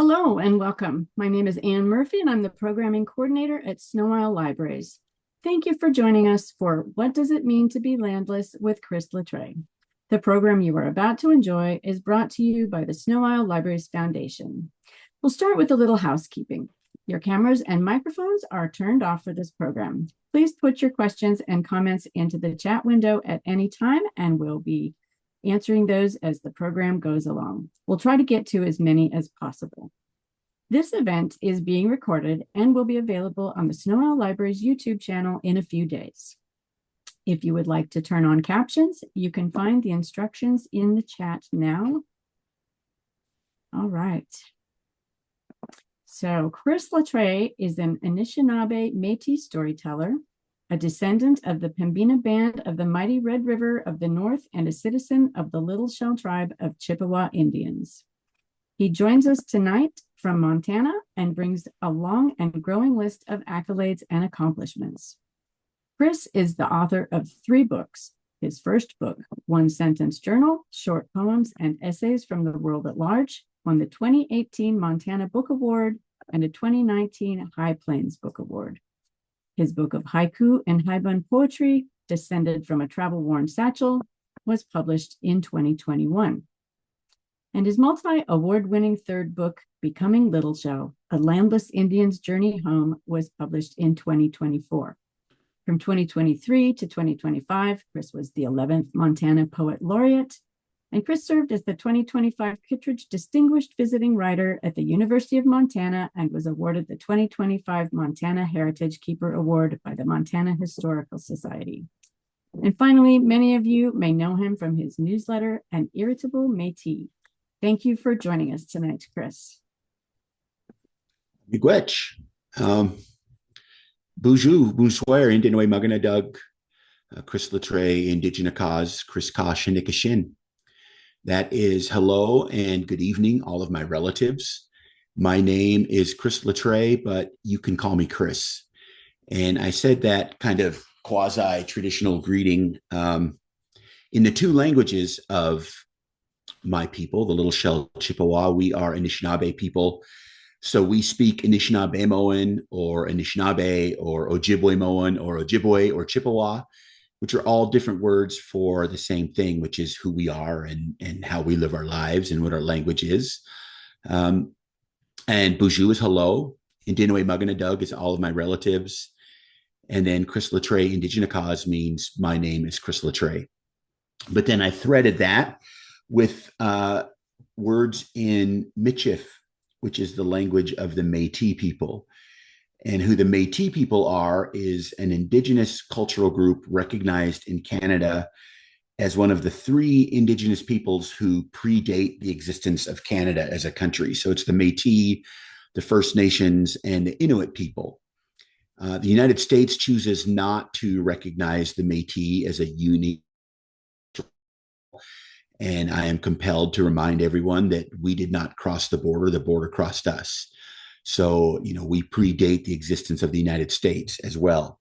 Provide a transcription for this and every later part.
Hello and welcome. My name is Ann Murphy and I'm the programming coordinator at Sno-Isle Libraries. Thank you for joining us for What Does It Mean to Be Landless with Chris Latreille. The program you are about to enjoy is brought to you by the Sno-Isle Libraries Foundation. We'll start with a little housekeeping. Your cameras and microphones are turned off for this program. Please put your questions and comments into the chat window at any time and we'll be answering those as the program goes along. We'll try to get to as many as possible. This event is being recorded and will be available on the Sno-Isle Library's YouTube channel in a few days. If you would like to turn on captions, you can find the instructions in the chat now. All right. So Chris Latreille is an Anishinaabe Métis storyteller, a descendant of the Pembina Band of the mighty Red River of the North, and a citizen of the Little Shell tribe of Chippewa Indians. He joins us tonight from Montana and brings a long and growing list of accolades and accomplishments. Chris is the author of 3 books. His first book, One Sentence Journal, Short Poems and Essays from the World at Large, won the 2018 Montana Book Award and a 2019 High Plains Book Award. His book of haiku and haibun poetry, Descended from a Travel-worn Satchel, was published in 2021. And his multi-award-winning third book, Becoming Little Shell, A Landless Indian's Journey Home, was published in 2024. From 2023 to 2025, Chris was the 11th Montana Poet Laureate, and Chris served as the 2025 Kittredge Distinguished Visiting Writer at the University of Montana and was awarded the 2025 Montana Heritage Keeper Award by the Montana Historical Society. And finally, many of you may know him from his newsletter, An Irritable Métis. Thank you for joining us tonight, Chris. Miigwech. Bonjour, bonsoir, Indinoi Maganadug, Chris Latreille, Indigenous Cause, Chris Kosh, and Nikashin. That is hello and good evening, all of my relatives. My name is Chris Latreille, but you can call me Chris. And I said that kind of quasi-traditional greeting in the 2 languages of my people, the Little Shell Chippewa. We are Anishinaabe people. So we speak Anishinaabe-moan or Anishinaabe or Ojibwe-moan or Ojibwe or Chippewa, which are all different words for the same thing, which is who we are and how we live our lives and what our language is. And Buju is hello. Indinoi Maganadug is all of my relatives. And then Chris Latreille, Indigenous Cause, means my name is Chris Latreille. But then I threaded that with words in Michif, which is the language of the Métis people. And who the Métis people are is an Indigenous cultural group recognized in Canada as one of the 3 Indigenous peoples who predate the existence of Canada as a country. So it's the Métis, the First Nations, and the Inuit people. The United States chooses not to recognize the Métis as a unique. And I am compelled to remind everyone that we did not cross the border crossed us. So, we predate the existence of the United States as well.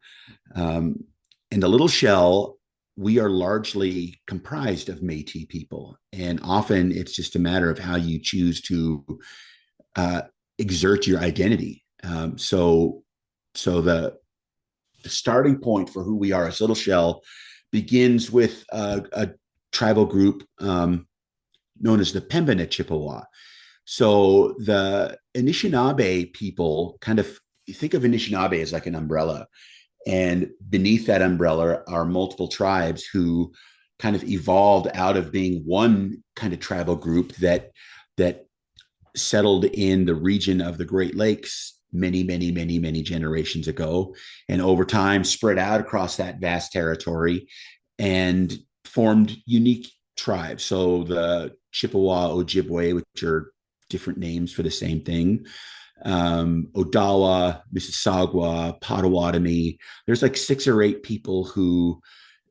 In the Little Shell, we are largely comprised of Métis people. And often it's just a matter of how you choose to exert your identity. So the starting point for who we are as Little Shell begins with a tribal group known as the Pembina Chippewa. So the Anishinaabe people you think of Anishinaabe as like an umbrella. And beneath that umbrella are multiple tribes who kind of evolved out of being one kind of tribal group that settled in the region of the Great Lakes many generations ago. And over time spread out across that vast territory and formed unique tribes. So the Chippewa, Ojibwe, which are different names for the same thing, Odawa, Mississauga, Potawatomi. There's like 6 or 8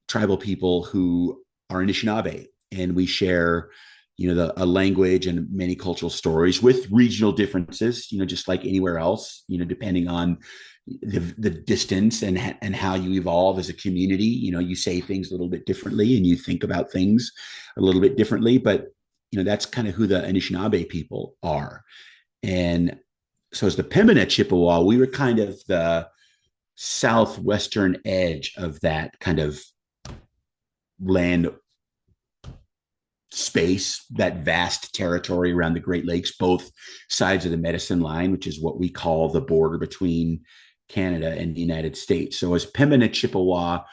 tribal people who are Anishinaabe, and we share, a language and many cultural stories with regional differences, just like anywhere else, depending on the distance and how you evolve as a community. You say things a little bit differently and you think about things a little bit differently, but that's kind of who the Anishinaabe people are. And so as the Pembina Chippewa, we were kind of the southwestern edge of that kind of land space, that vast territory around the Great Lakes, both sides of the Medicine Line, which is what we call the border between Canada and the United States. So as Pembina Chippewa,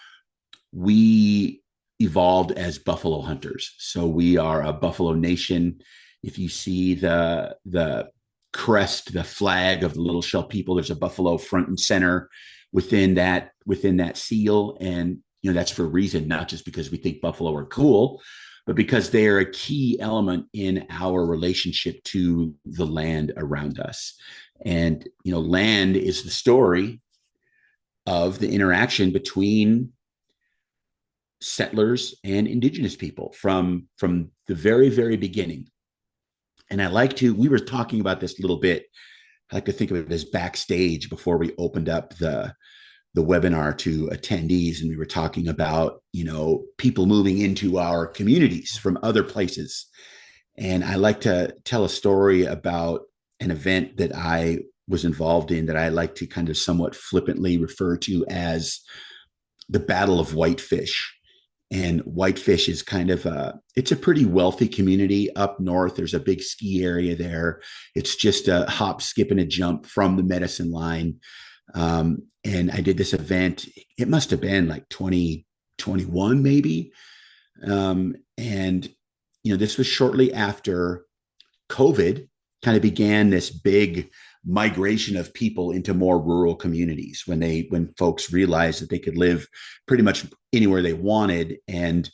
we evolved as buffalo hunters. So we are a buffalo nation. If you see the crest, the flag of the Little Shell people, there's a buffalo front and center within that seal. And that's for a reason, not just because we think buffalo are cool, but because they are a key element in our relationship to the land around us. And land is the story of the interaction between settlers and indigenous people from the very, very beginning. And we were talking about this a little bit. I like to think of it as backstage before we opened up the webinar to attendees, and we were talking about people moving into our communities from other places. And I like to tell a story about an event that I was involved in that I like to kind of somewhat flippantly refer to as the Battle of Whitefish. And Whitefish is it's a pretty wealthy community up north. There's a big ski area there. It's just a hop, skip, and a jump from the Medicine Line. And I did this event. It must have been like 2021, maybe. And this was shortly after COVID kind of began this big migration of people into more rural communities when folks realized that they could live pretty much anywhere they wanted, and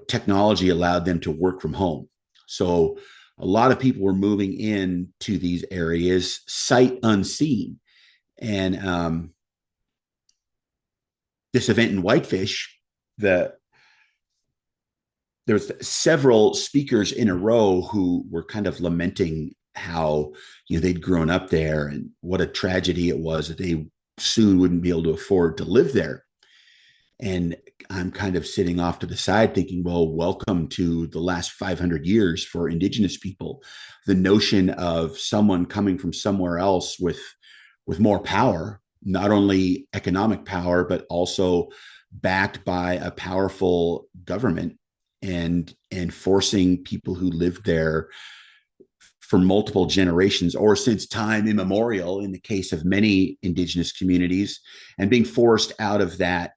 technology allowed them to work from home. So a lot of people were moving in to these areas sight unseen. And this event in Whitefish, there was several speakers in a row who were kind of lamenting how they'd grown up there and what a tragedy it was that they soon wouldn't be able to afford to live there. And I'm kind of sitting off to the side thinking, well, welcome to the last 500 years for Indigenous people. The notion of someone coming from somewhere else with more power, not only economic power, but also backed by a powerful government, and forcing people who lived there for multiple generations or since time immemorial in the case of many Indigenous communities, and being forced out of that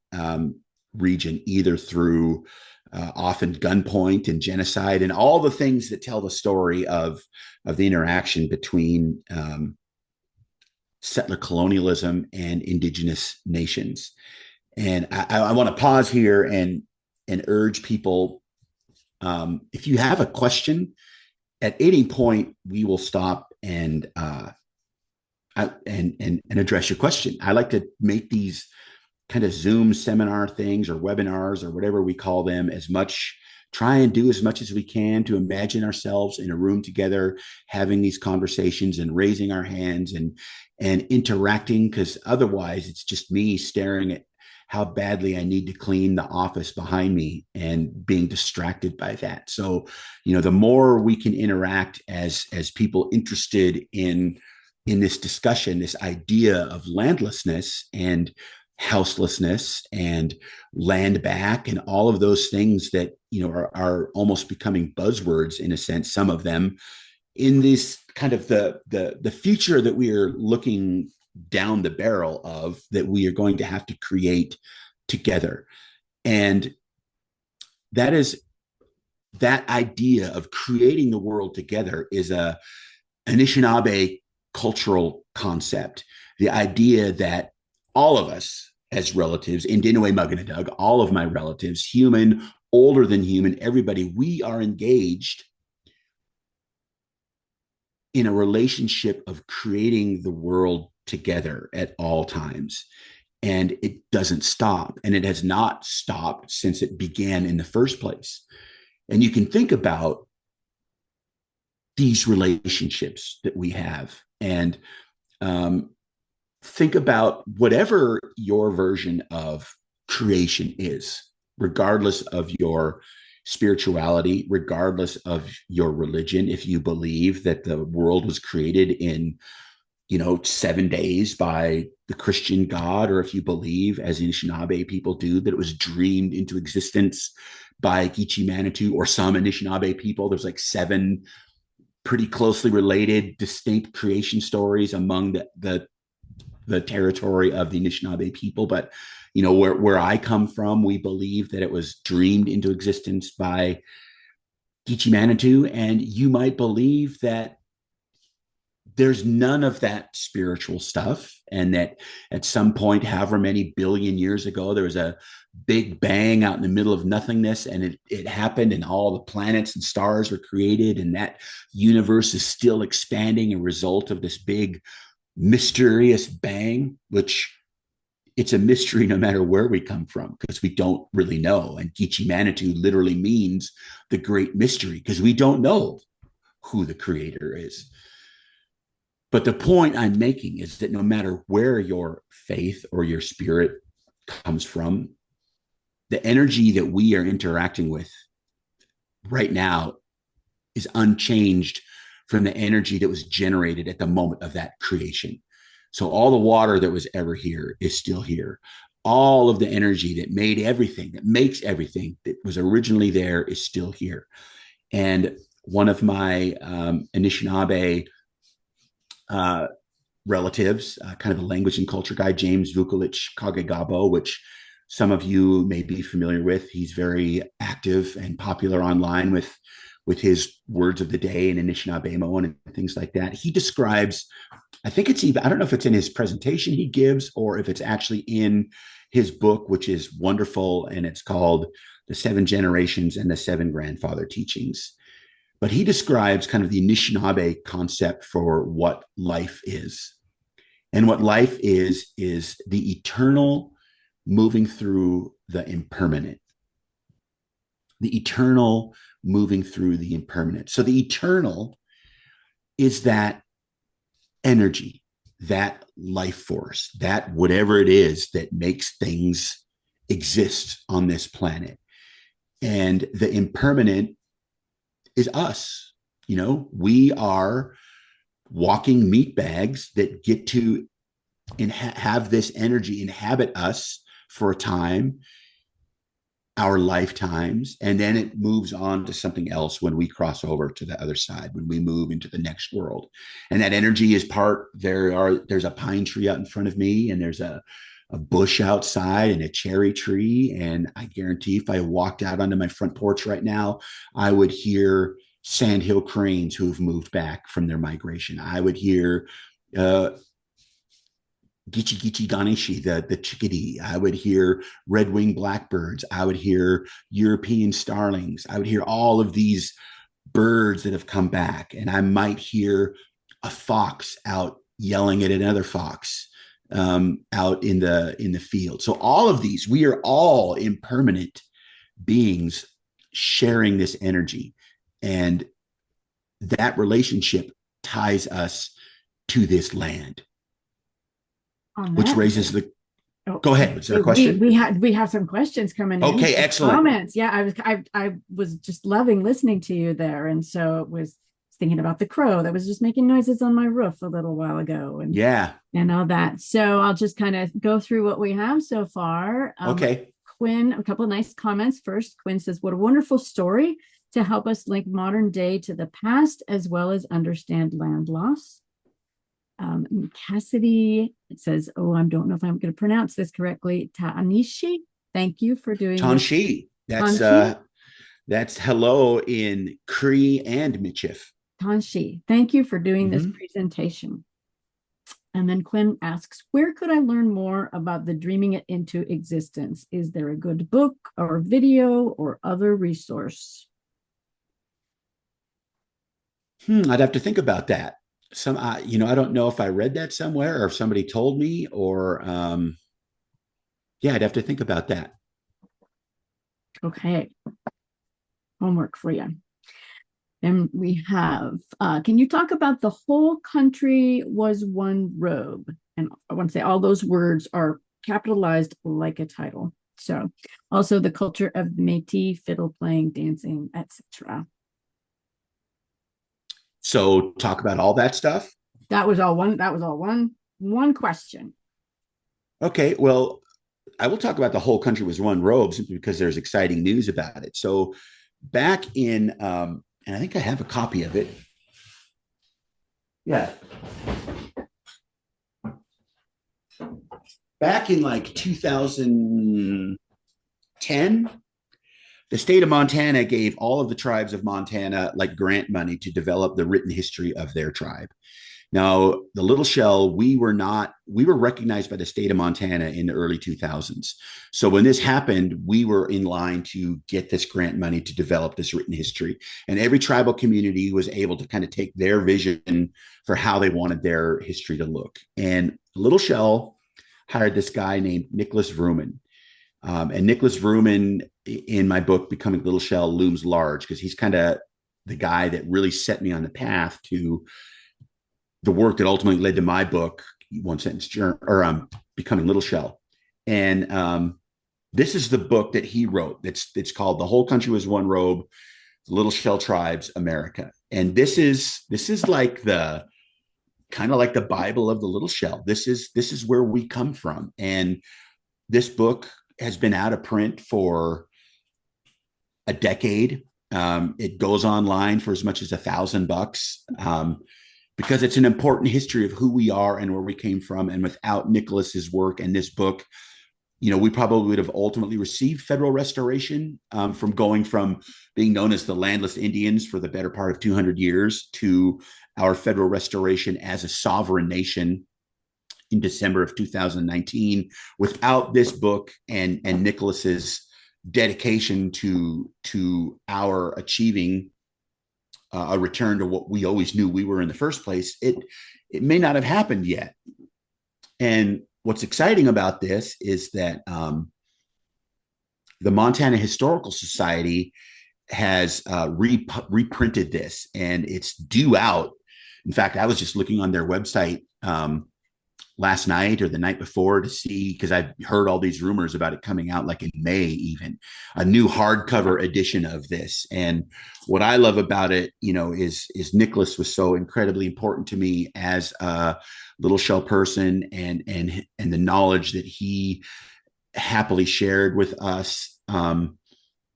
region either through often gunpoint and genocide and all the things that tell the story of the interaction between settler colonialism and Indigenous nations. And I want to pause here and urge people, if you have a question, at any point we will stop and address your question. I like to make these kind of Zoom seminar things or webinars or whatever we call them try and do as much as we can to imagine ourselves in a room together, having these conversations and raising our hands and interacting, because otherwise it's just me staring at how badly I need to clean the office behind me and being distracted by that. So, the more we can interact as people interested in this discussion, this idea of landlessness and houselessness and land back and all of those things that, are almost becoming buzzwords in a sense, some of them, in this kind of the future that we are looking down the barrel of, that we are going to have to create together. And that idea of creating the world together is a Anishinaabe cultural concept. The idea that all of us as relatives, Indinaway Muganadug, all of my relatives, human, older than human, everybody, we are engaged in a relationship of creating the world together at all times. And it doesn't stop. And it has not stopped since it began in the first place. And you can think about these relationships that we have, and think about whatever your version of creation is, regardless of your spirituality, regardless of your religion. If you believe that the world was created in 7 days by the Christian God, or if you believe, as Anishinaabe people do, that it was dreamed into existence by Gitche Manitou or some Anishinaabe people. There's like seven pretty closely related, distinct creation stories among the territory of the Anishinaabe people. But where I come from, we believe that it was dreamed into existence by Gitche Manitou, and you might believe that there's none of that spiritual stuff, and that at some point, however many billion years ago, there was a big bang out in the middle of nothingness, and it happened, and all the planets and stars were created, and that universe is still expanding a result of this big mysterious bang, which it's a mystery no matter where we come from, because we don't really know. And Gitche Manitou literally means the great mystery, because we don't know who the creator is. But the point I'm making is that no matter where your faith or your spirit comes from, the energy that we are interacting with right now is unchanged from the energy that was generated at the moment of that creation. So all the water that was ever here is still here. All of the energy that made everything, that makes everything that was originally there, is still here. And one of my Anishinaabe relatives, kind of a language and culture guy, James Vukolich Kagegabo, which some of you may be familiar with. He's very active and popular online with his words of the day and Anishinaabe and things like that. He describes, I think it's even, I don't know if it's in his presentation he gives or if it's actually in his book, which is wonderful, and it's called The Seven Generations and the Seven Grandfather Teachings. But he describes kind of the Anishinaabe concept for what life is. And what life is the eternal moving through the impermanent. The eternal moving through the impermanent. So the eternal is that energy, that life force, that whatever it is that makes things exist on this planet. And the impermanent is us. We are walking meat bags that get to have this energy inhabit us for a time, our lifetimes, and then it moves on to something else when we cross over to the other side, when we move into the next world. And that energy is there's a pine tree out in front of me, and there's a bush outside and a cherry tree. And I guarantee if I walked out onto my front porch right now, I would hear sandhill cranes who've moved back from their migration. I would hear Gitche Gitche Ganeshi, the chickadee. I would hear red-winged blackbirds. I would hear European starlings. I would hear all of these birds that have come back. And I might hear a fox out yelling at another fox out in the field. So all of these, we are all impermanent beings sharing this energy. And that relationship ties us to this land. Which raises the go ahead. Was there a question? We have some questions coming in. Okay, excellent. Comments. Yeah, I was just loving listening to you there. And so it was thinking about the crow that was just making noises on my roof a little while ago. And yeah. And all that. So I'll just kind of go through what we have so far. Okay. Quinn, a couple of nice comments. First, Quinn says, what a wonderful story to help us link modern day to the past as well as understand land loss. Cassidy, it says, I don't know if I'm going to pronounce this correctly. Taanishi, thank you for doing Tanshi. That's hello in Cree and Michif. Tanshi, thank you for doing this presentation. And then Quinn asks, where could I learn more about the dreaming it into existence? Is there a good book or video or other resource? I'd have to think about that. I don't know if I read that somewhere or if somebody told me, or I'd have to think about that. Okay. Homework for you. Then we have, can you talk about the whole country was one robe? And I want to say all those words are capitalized like a title. So also the culture of the Métis, fiddle playing, dancing, etc. So talk about all that stuff. That was all one question. Okay, well, I will talk about the whole country was one robe simply because there's exciting news about it. So back in, and I think I have a copy of it. Yeah, back in like 2010, the state of Montana gave all of the tribes of Montana like grant money to develop the written history of their tribe. Now, the Little Shell, we were recognized by the state of Montana in the early 2000s. So when this happened, we were in line to get this grant money to develop this written history. And every tribal community was able to kind of take their vision for how they wanted their history to look. And Little Shell hired this guy named Nicholas Vrooman. And Nicholas Vrooman, in my book, Becoming Little Shell, looms large because he's kind of the guy that really set me on the path to the work that ultimately led to my book, One Sentence Journal, or Becoming Little Shell. And this is the book that he wrote. It's called The Whole Country Was One Robe, Little Shell Tribes, America. And this is like the kind of like the Bible of the Little Shell. This is where we come from. And this book has been out of print for a decade. It goes online for as much as $1,000. Because it's an important history of who we are and where we came from. And without Nicholas's work and this book, we probably would have ultimately received federal restoration from going from being known as the Landless Indians for the better part of 200 years to our federal restoration as a sovereign nation in December of 2019. Without this book and Nicholas's dedication to our achieving a return to what we always knew we were in the first place, it may not have happened yet. And what's exciting about this is that the Montana Historical Society has reprinted this, and it's due out. In fact, I was just looking on their website last night or the night before to see, because I've heard all these rumors about it coming out like in May, even a new hardcover edition of this. And what I love about it, is Nicholas was so incredibly important to me as a Little Shell person, and the knowledge that he happily shared with us.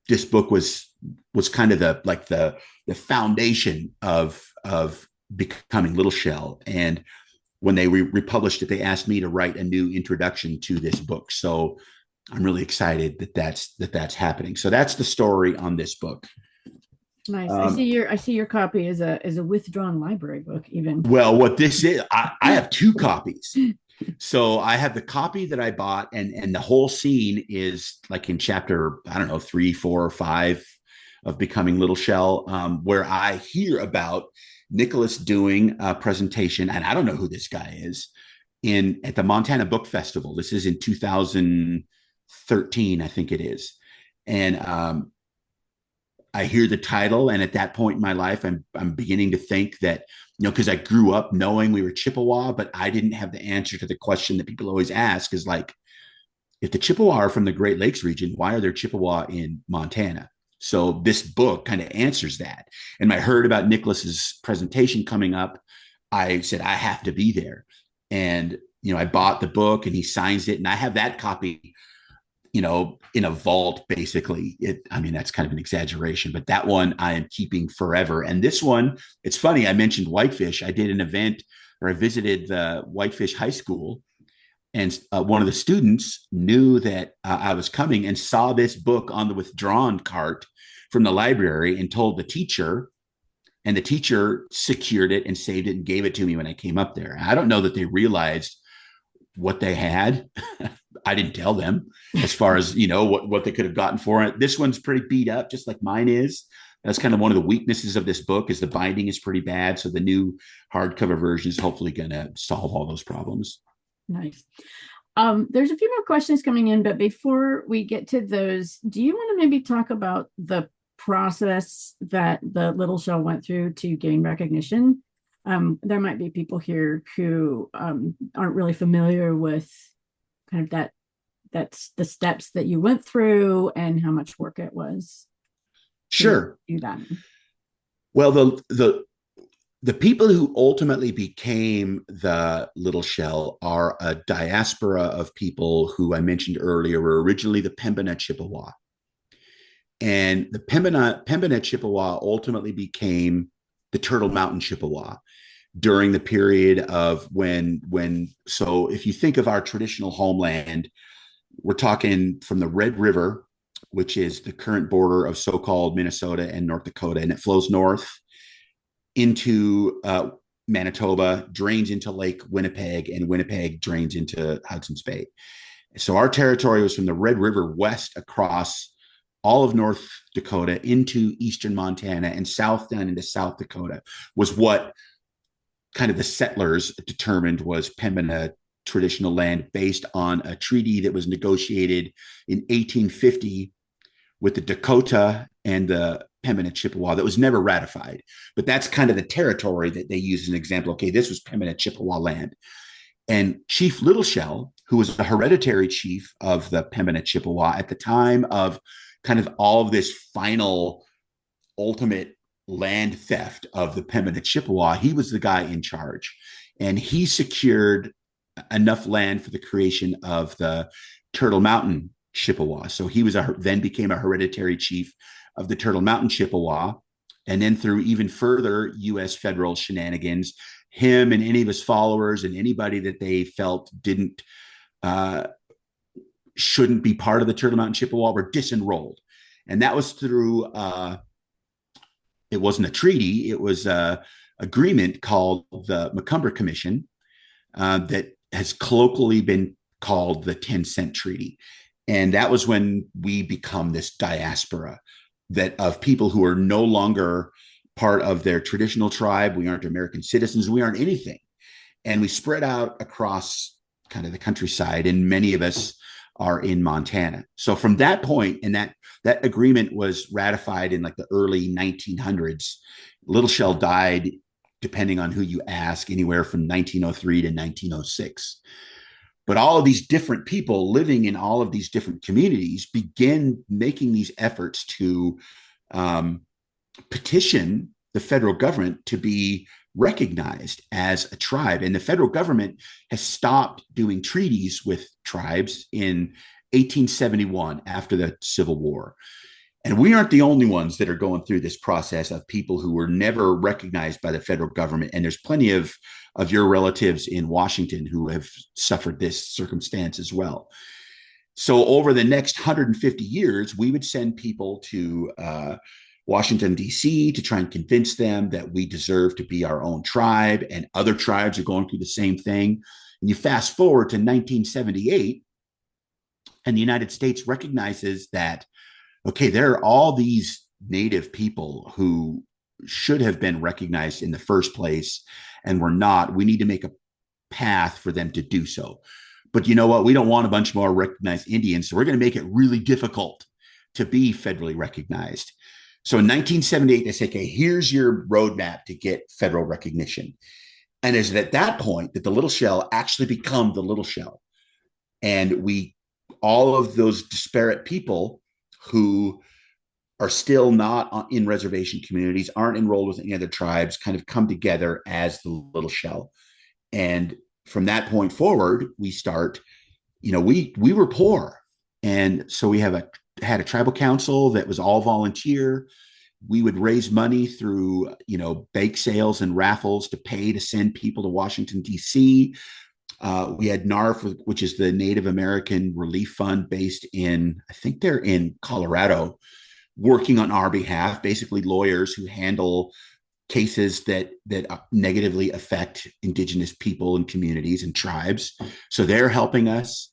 This book was kind of the foundation of Becoming Little Shell. And when they republished it, they asked me to write a new introduction to this book. So I'm really excited that that's happening. So that's the story on this book. Nice. I see your copy is a withdrawn library book even. Well, what this is, I have two copies. So I have the copy that I bought, and the whole scene is like in chapter, I don't know, 3, 4, or 5 of Becoming Little Shell, where I hear about Nicholas doing a presentation, and I don't know who this guy is, at the Montana Book Festival. This is in 2013, I think it is. And I hear the title, and at that point in my life, I'm beginning to think that, because I grew up knowing we were Chippewa, but I didn't have the answer to the question that people always ask is like, if the Chippewa are from the Great Lakes region, why are there Chippewa in Montana? So this book kind of answers that. And when I heard about Nicholas's presentation coming up, I said, I have to be there. And, I bought the book, and he signs it, and I have that copy, in a vault, basically. That's kind of an exaggeration, but that one I am keeping forever. And this one, it's funny, I mentioned Whitefish. I did an event, or I visited the Whitefish High School, and one of the students knew that I was coming and saw this book on the withdrawn cart from the library and told the teacher, and the teacher secured it and saved it and gave it to me when I came up there. I don't know that they realized what they had. I didn't tell them as far as, what they could have gotten for it. This one's pretty beat up, just like mine is. That's kind of one of the weaknesses of this book, is the binding is pretty bad. So the new hardcover version is hopefully going to solve all those problems. Nice. There's a few more questions coming in, but before we get to those, do you want to maybe talk about the process that the Little Shell went through to gain recognition? There might be people here who aren't really familiar with kind of that's the steps that you went through and how much work it was to Sure. do that. Well, the people who ultimately became the Little Shell are a diaspora of people who I mentioned earlier were originally the Pembina Chippewa. And the Pembina Chippewa ultimately became the Turtle Mountain Chippewa during the period of so if you think of our traditional homeland, we're talking from the Red River, which is the current border of so-called Minnesota and North Dakota, and it flows north into Manitoba, drains into Lake Winnipeg, and Winnipeg drains into Hudson's Bay. So our territory was from the Red River west across all of North Dakota into eastern Montana and south down into South Dakota was what kind of the settlers determined was Pembina traditional land based on a treaty that was negotiated in 1850 with the Dakota and the Pembina Chippewa that was never ratified. But that's kind of the territory that they use as an example. Okay, this was Pembina Chippewa land. And Chief Little Shell, who was the hereditary chief of the Pembina Chippewa at the time of kind of all of this final ultimate land theft of the Pembina Chippewa, he was the guy in charge. And he secured enough land for the creation of the Turtle Mountain Chippewa. So he was then became a hereditary chief of the Turtle Mountain Chippewa. And then through even further U.S. federal shenanigans, him and any of his followers and anybody that they felt didn't shouldn't be part of the Turtle Mountain Chippewa were disenrolled. And that was through it wasn't a treaty, it was a agreement called the Macomber Commission that has colloquially been called the 10-cent treaty. And that was when we become this diaspora that of people who are no longer part of their traditional tribe. We aren't American citizens. We aren't anything. And we spread out across kind of the countryside, and many of us are in Montana. So from that point, and that agreement was ratified in like the early 1900s. Little Shell died, depending on who you ask, anywhere from 1903 to 1906. But all of these different people living in all of these different communities begin making these efforts to petition the federal government to be recognized as a tribe. And the federal government has stopped doing treaties with tribes in 1871 after the Civil War. And we aren't the only ones that are going through this process of people who were never recognized by the federal government. And there's plenty of your relatives in Washington who have suffered this circumstance as well. So over the next 150 years, we would send people to Washington, D.C. to try and convince them that we deserve to be our own tribe, and other tribes are going through the same thing. And you fast forward to 1978, and the United States recognizes that, okay, there are all these Native people who should have been recognized in the first place and were not. We need to make a path for them to do so. But you know what? We don't want a bunch more recognized Indians, so we're going to make it really difficult to be federally recognized. So in 1978, they say, okay, here's your roadmap to get federal recognition. And is it at that point that the Little Shell actually become the Little Shell? And all of those disparate people who are still not in reservation communities, aren't enrolled with any other tribes, kind of come together as the Little Shell. And from that point forward, we start, we were poor. And so we had a tribal council that was all volunteer. We would raise money through, bake sales and raffles to pay to send people to Washington, D.C. We had NARF, which is the Native American Relief Fund based I think they're in Colorado, working on our behalf, basically lawyers who handle cases that negatively affect Indigenous people and communities and tribes. So they're helping us.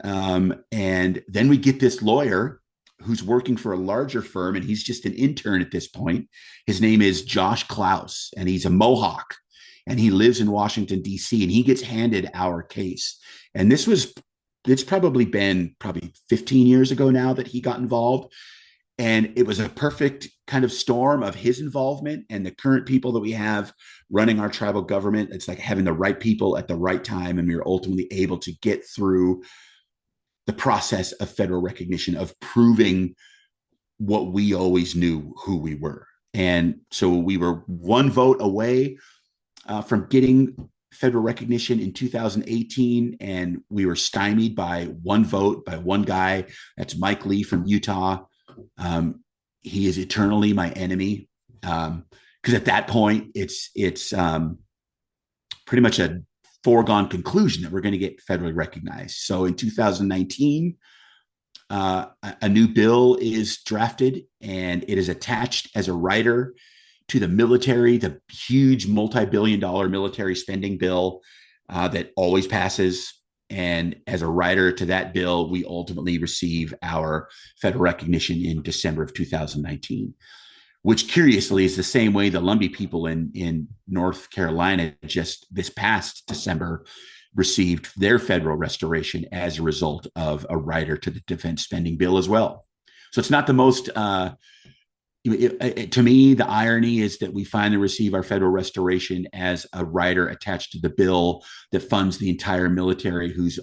And then we get this lawyer who's working for a larger firm, and he's just an intern at this point. His name is Josh Klaus, and he's a Mohawk, and he lives in Washington, D.C., and he gets handed our case. And it's probably been 15 years ago now that he got involved. And it was a perfect kind of storm of his involvement and the current people that we have running our tribal government. It's like having the right people at the right time. And we were ultimately able to get through the process of federal recognition, of proving what we always knew who we were. And so we were one vote away from getting federal recognition in 2018, and we were stymied by one vote by one guy. That's Mike Lee from Utah. He is eternally my enemy, because at that point, it's pretty much a foregone conclusion that we're going to get federally recognized. So in 2019, a new bill is drafted, and it is attached as a rider to the military, the huge multi-billion-dollar military spending bill that always passes. And as a rider to that bill, we ultimately receive our federal recognition in December of 2019, which curiously is the same way the Lumbee people in North Carolina just this past December received their federal restoration as a result of a rider to the defense spending bill as well. So it's not the most, to me, the irony is that we finally receive our federal restoration as a rider attached to the bill that funds the entire military, whose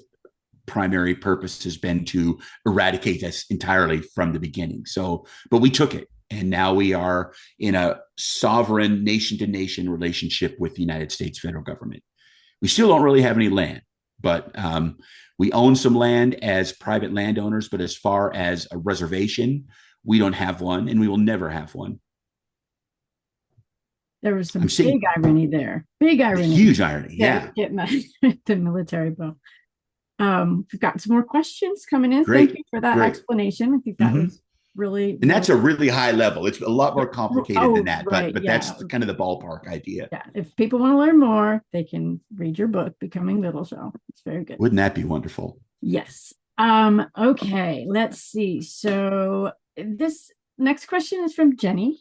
primary purpose has been to eradicate us entirely from the beginning. So, but we took it. And now we are in a sovereign nation to nation relationship with the United States federal government. We still don't really have any land, but we own some land as private landowners. But as far as a reservation, we don't have one, and we will never have one. There was some big irony there. Big irony. Huge irony. Yeah. Getting the military bill. We've got some more questions coming in. Great. Thank you for that explanation. I think that was really, and that's a really high level. It's a lot more complicated than that, right, but that's kind of the ballpark idea. Yeah. If people want to learn more, they can read your book, Becoming Little Shell. It's very good. Wouldn't that be wonderful? Yes. Okay. Let's see. So this next question is from Jenny,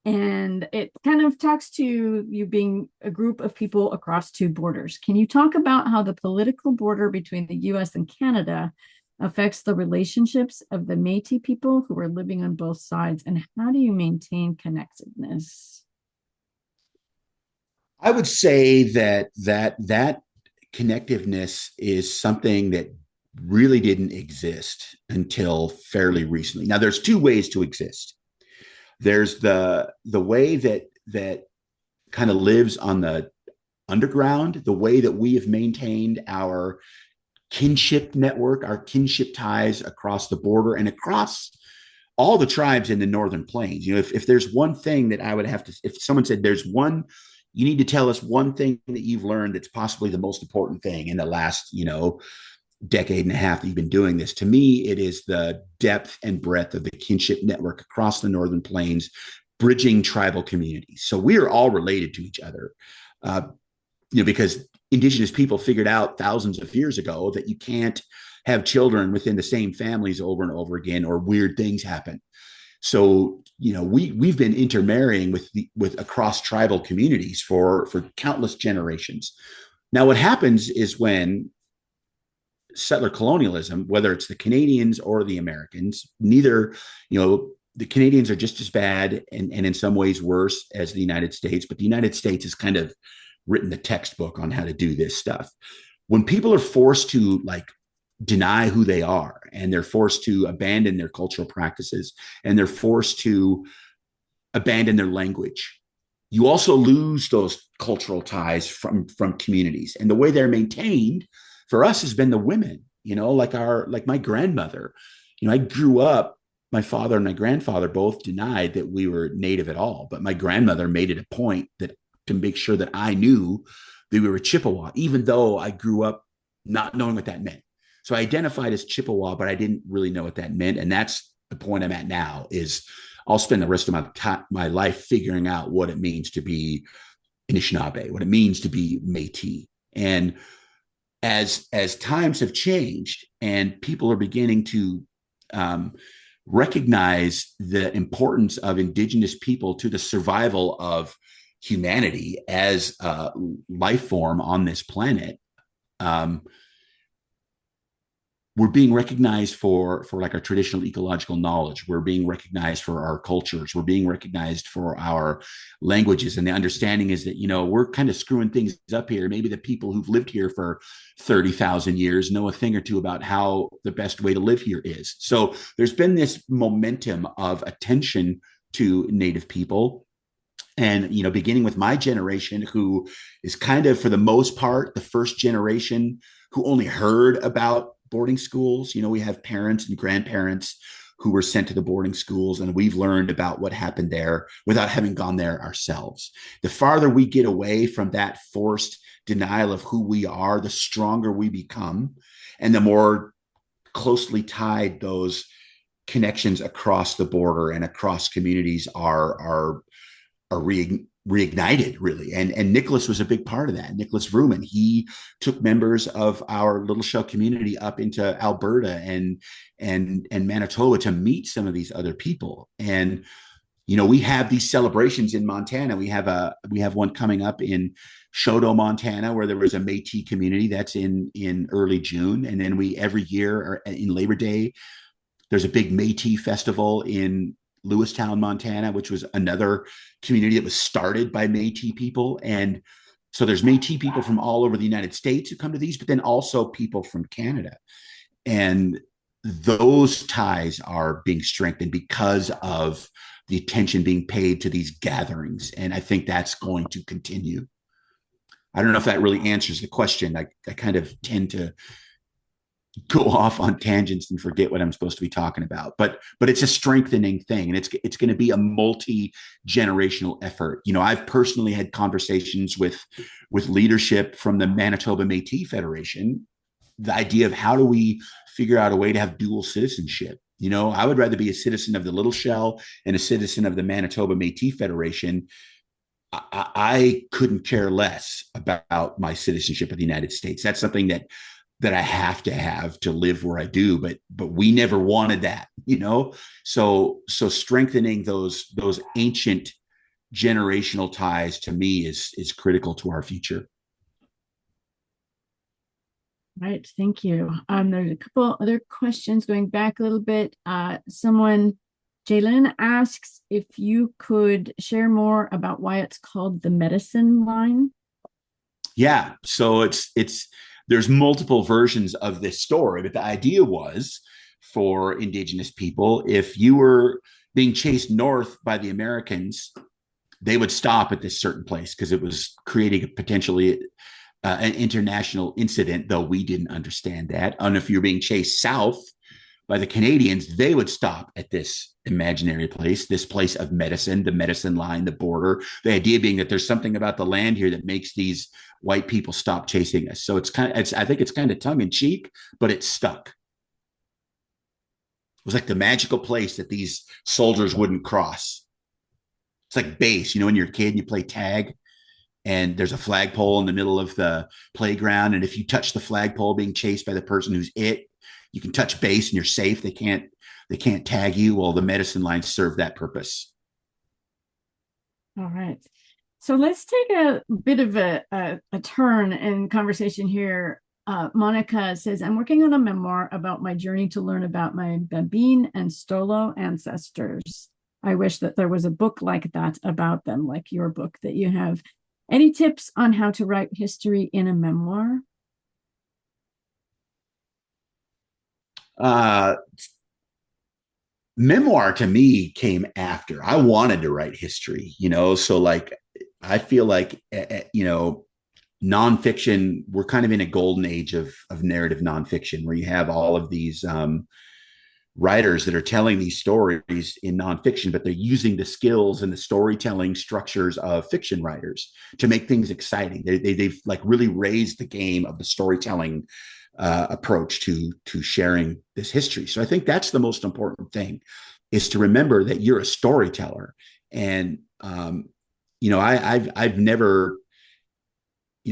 and it kind of talks to you being a group of people across two borders. Can you talk about how the political border between the U.S. and Canada affects the relationships of the Métis people who are living on both sides, and how do you maintain connectedness? I would say that connectiveness is something that really didn't exist until fairly recently. Now, there's two ways to exist. There's the way that kind of lives on the underground, the way that we have maintained our kinship network, our kinship ties across the border and across all the tribes in the Northern Plains. If there's one thing that I would have to, if someone said you need to tell us one thing that you've learned that's possibly the most important thing in the last, decade and a half that you've been doing this, to me, it is the depth and breadth of the kinship network across the Northern Plains, bridging tribal communities. So we are all related to each other, because Indigenous people figured out thousands of years ago that you can't have children within the same families over and over again, or weird things happen. So, we've been intermarrying with across tribal communities for countless generations. Now, what happens is when settler colonialism, whether it's the Canadians or the Americans, neither, the Canadians are just as bad and in some ways worse as the United States, but the United States has kind of written the textbook on how to do this stuff. When people are forced to deny who they are, and they're forced to abandon their cultural practices, and they're forced to abandon their language, you also lose those cultural ties from communities. And the way they're maintained for us has been the women, like my grandmother. I grew up, my father and my grandfather both denied that we were Native at all, but my grandmother made it a point to make sure that I knew that we were Chippewa, even though I grew up not knowing what that meant. So I identified as Chippewa, but I didn't really know what that meant. And that's the point I'm at now, is I'll spend the rest of my life figuring out what it means to be Anishinaabe, what it means to be Métis. And as times have changed and people are beginning to recognize the importance of Indigenous people to the survival of humanity as a life form on this planet, we're being recognized for like our traditional ecological knowledge. We're being recognized for our cultures. We're being recognized for our languages. And the understanding is that, we're kind of screwing things up here. Maybe the people who've lived here for 30,000 years know a thing or two about how the best way to live here is. So there's been this momentum of attention to Native people. And, beginning with my generation, who is kind of, for the most part, the first generation who only heard about boarding schools. We have parents and grandparents who were sent to the boarding schools, and we've learned about what happened there without having gone there ourselves. The farther we get away from that forced denial of who we are, the stronger we become, and the more closely tied those connections across the border and across communities are reignited, really. And Nicholas was a big part of that. Nicholas Vrooman, he took members of our Little Shell community up into Alberta and Manitoba to meet some of these other people. And we have these celebrations in Montana. We have one coming up in Shodo, Montana, where there was a Métis community. That's in early June. And then we every year, or in Labor Day, there's a big Métis festival in Lewistown, Montana, which was another community that was started by Métis people. And so there's Métis people from all over the United States who come to these, but then also people from Canada. And those ties are being strengthened because of the attention being paid to these gatherings. And I think that's going to continue. I don't know if that really answers the question. I kind of tend to go off on tangents and forget what I'm supposed to be talking about. But it's a strengthening thing, and it's going to be a multi-generational effort. I've personally had conversations with leadership from the Manitoba Métis Federation. The idea of how do we figure out a way to have dual citizenship. I would rather be a citizen of the Little Shell and a citizen of the Manitoba Métis Federation. I couldn't care less about my citizenship of the United States. That's something that I have to live where I do, but we never wanted that, So strengthening those ancient generational ties, to me, is critical to our future. Right. Thank you. There's a couple other questions going back a little bit. Jalen asks if you could share more about why it's called the medicine line. Yeah. So there's multiple versions of this story, but the idea was, for Indigenous people, if you were being chased north by the Americans, they would stop at this certain place because it was creating potentially an international incident, though we didn't understand that. And if you're being chased south by the Canadians, they would stop at this imaginary place, this place of medicine, the medicine line, the border. The idea being that there's something about the land here that makes these white people stop chasing us. So I think it's kind of tongue in cheek, but it's stuck. It was like the magical place that these soldiers wouldn't cross. It's like base, when you're a kid and you play tag and there's a flagpole in the middle of the playground. And if you touch the flagpole being chased by the person who's you can touch base and you're safe. They can't tag you. Well, the medicine lines serve that purpose. All right. So let's take a bit of a turn in conversation here. Monica says, I'm working on a memoir about my journey to learn about my Babine and Stolo ancestors. I wish that there was a book like that about them, like your book that you have. Any tips on how to write history in a memoir? Memoir to me came after. I wanted to write history, so like I feel like nonfiction, we're kind of in a golden age of narrative nonfiction, where you have all of these writers that are telling these stories in nonfiction, but they're using the skills and the storytelling structures of fiction writers to make things exciting. They've like really raised the game of the storytelling approach to sharing this history. So I think that's the most important thing, is to remember that you're a storyteller. And I've never,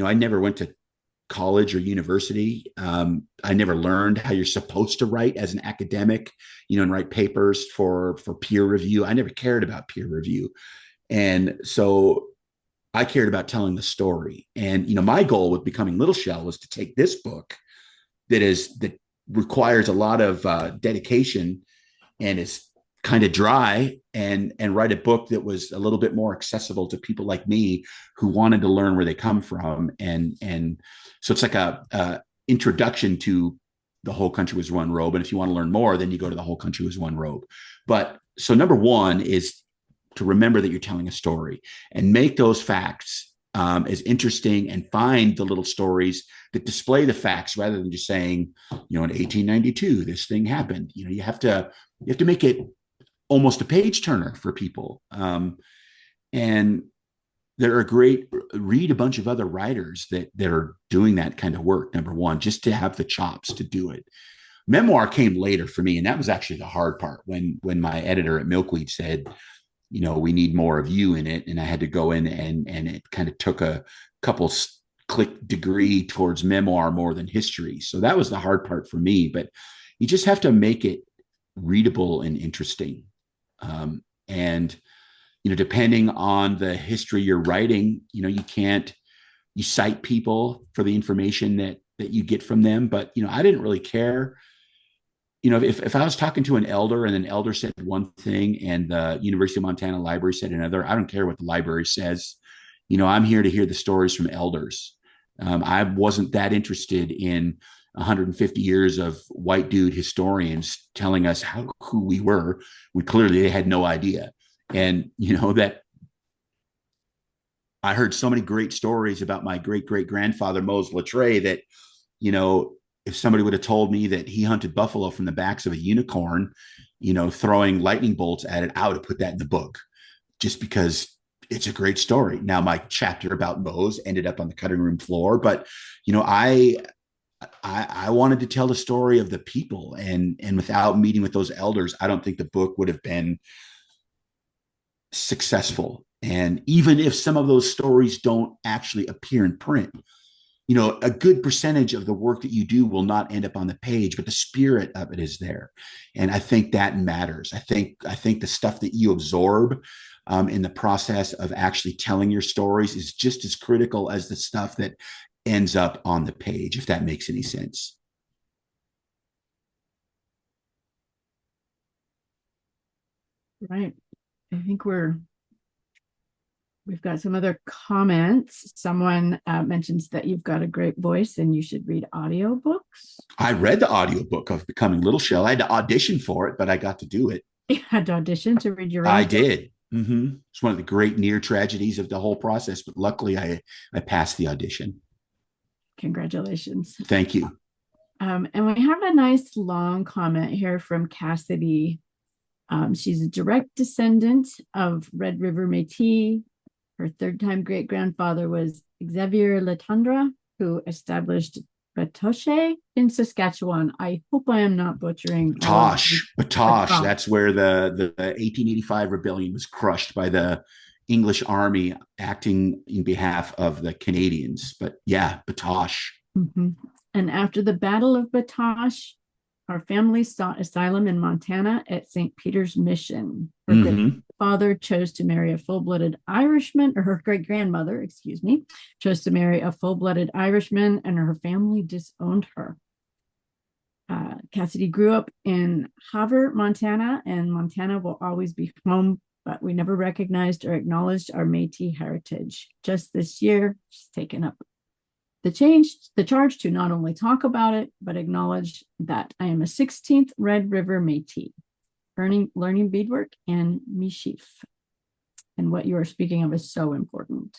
I never went to college or university. I never learned how you're supposed to write as an academic, and write papers for peer review. I never cared about peer review. And so I cared about telling the story. And, my goal with becoming Little Shell was to take this book that requires a lot of dedication and is kind of dry, and write a book that was a little bit more accessible to people like me who wanted to learn where they come from. And so it's like a introduction to The Whole Country Was One Robe. And if you want to learn more, then you go to The Whole Country Was One Robe. But so number one is to remember that you're telling a story and make those facts as interesting, and find the little stories that display the facts rather than just saying, in 1892 this thing happened. You have to make it almost a page turner for people. And there are read a bunch of other writers that are doing that kind of work. Number one, just to have the chops to do it. Memoir came later for me, and that was actually the hard part when my editor at Milkweed said, we need more of you in it. And I had to go in, and it kind of took a couple click degree towards memoir more than history. So that was the hard part for me, but you just have to make it readable and interesting. And, depending on the history you're writing, you cite people for the information that you get from them. But, I didn't really care. If I was talking to an elder and an elder said one thing and the University of Montana Library said another, I don't care what the library says. I'm here to hear the stories from elders. I wasn't that interested in 150 years of white dude historians telling us who we were. They had no idea. And, that I heard so many great stories about my great great grandfather, Mose Latreille, that, if somebody would have told me that he hunted buffalo from the backs of a unicorn, throwing lightning bolts at it, I would have put that in the book just because it's a great story. Now, my chapter about Mose ended up on the cutting room floor, but, I wanted to tell the story of the people, and without meeting with those elders, I don't think the book would have been successful. And even if some of those stories don't actually appear in print, a good percentage of the work that you do will not end up on the page, but the spirit of it is there. And I think that matters. I think the stuff that you absorb in the process of actually telling your stories is just as critical as the stuff that ends up on the page, if that makes any sense. Right. I think we've got some other comments. Someone mentions that you've got a great voice and you should read audiobooks. I read the audiobook of Becoming Little Shell. I had to audition for it, but I got to do it. You had to audition to read your own I book? did. Mm-hmm. It's one of the great near tragedies of the whole process, but luckily I passed the audition. Congratulations. Thank you. And we have a nice long comment here from Cassidy. She's a direct descendant of Red River Métis. Her third-time great-grandfather was Xavier Letendre, who established Batoche in Saskatchewan. I hope I am not butchering. Batoche. That's where the 1885 rebellion was crushed by the English army acting in behalf of the Canadians. But yeah, Batoche. Mm-hmm. And after the Battle of Batoche, our family sought asylum in Montana at St. Peter's Mission. Her grandfather chose to marry a full-blooded Irishman, or her great-grandmother, chose to marry a full-blooded Irishman, and her family disowned her. Cassidy grew up in Havre, Montana, and Montana will always be home, but we never recognized or acknowledged our Métis heritage. Just this year, she's taken up the charge to not only talk about it, but acknowledge that I am a 16th Red River Métis, learning beadwork and Michif. And what you are speaking of is so important.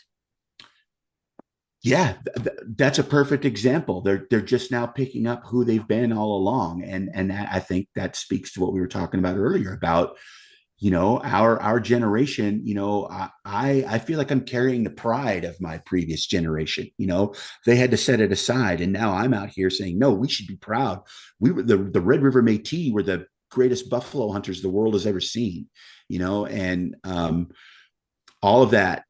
Yeah, that's a perfect example. They're just now picking up who they've been all along. And I think that speaks to what we were talking about earlier about, our generation. I feel like I'm carrying the pride of my previous generation. They had to set it aside, and now I'm out here saying, no, we should be proud. We were the Red River Métis were the greatest buffalo hunters the world has ever seen. And all of that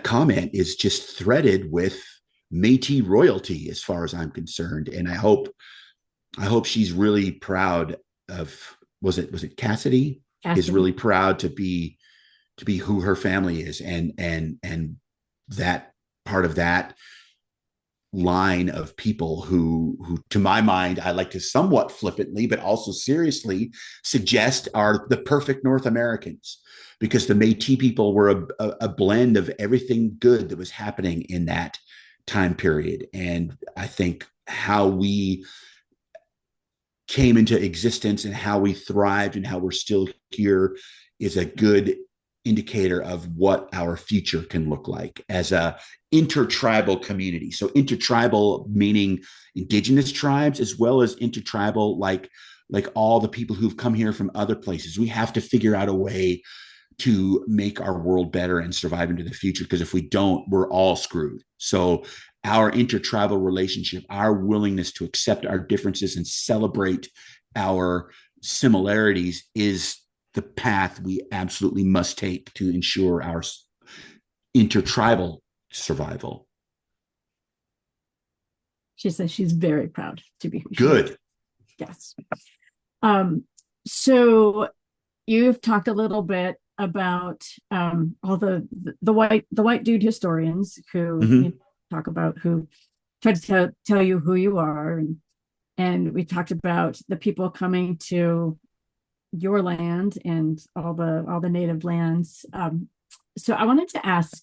comment is just threaded with Métis royalty, as far as I'm concerned. And I hope she's really proud of. Was it Cassidy? Is really proud to be who her family is, and that part of that line of people who to my mind, I like to somewhat flippantly but also seriously suggest are the perfect North Americans, because the Métis people were a blend of everything good that was happening in that time period. And I think how we came into existence and how we thrived and how we're still here is a good indicator of what our future can look like as a intertribal community. So intertribal meaning indigenous tribes, as well as intertribal like all the people who've come here from other places. We have to figure out a way to make our world better and survive into the future, because if we don't, we're all screwed. So our intertribal relationship, our willingness to accept our differences and celebrate our similarities is the path we absolutely must take to ensure our intertribal survival. She says she's very proud to be good. Yes. So you've talked a little bit about all the white dude historians who talk about, who try to tell you who you are, and we talked about the people coming to your land and all the native lands. So I wanted to ask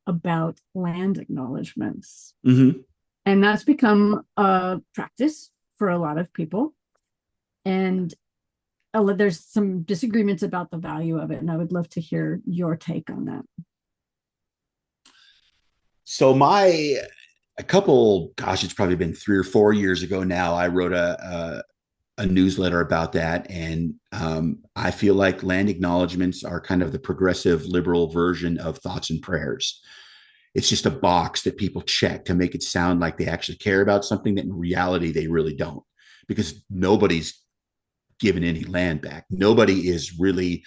about land acknowledgements, and that's become a practice for a lot of people, and there's some disagreements about the value of it, and I would love to hear your take on that. So a couple, gosh, it's probably been 3 or 4 years ago now, I wrote a newsletter about that. And I feel like land acknowledgements are kind of the progressive liberal version of thoughts and prayers. It's just a box that people check to make it sound like they actually care about something that in reality they really don't, because nobody's given any land back. Nobody is really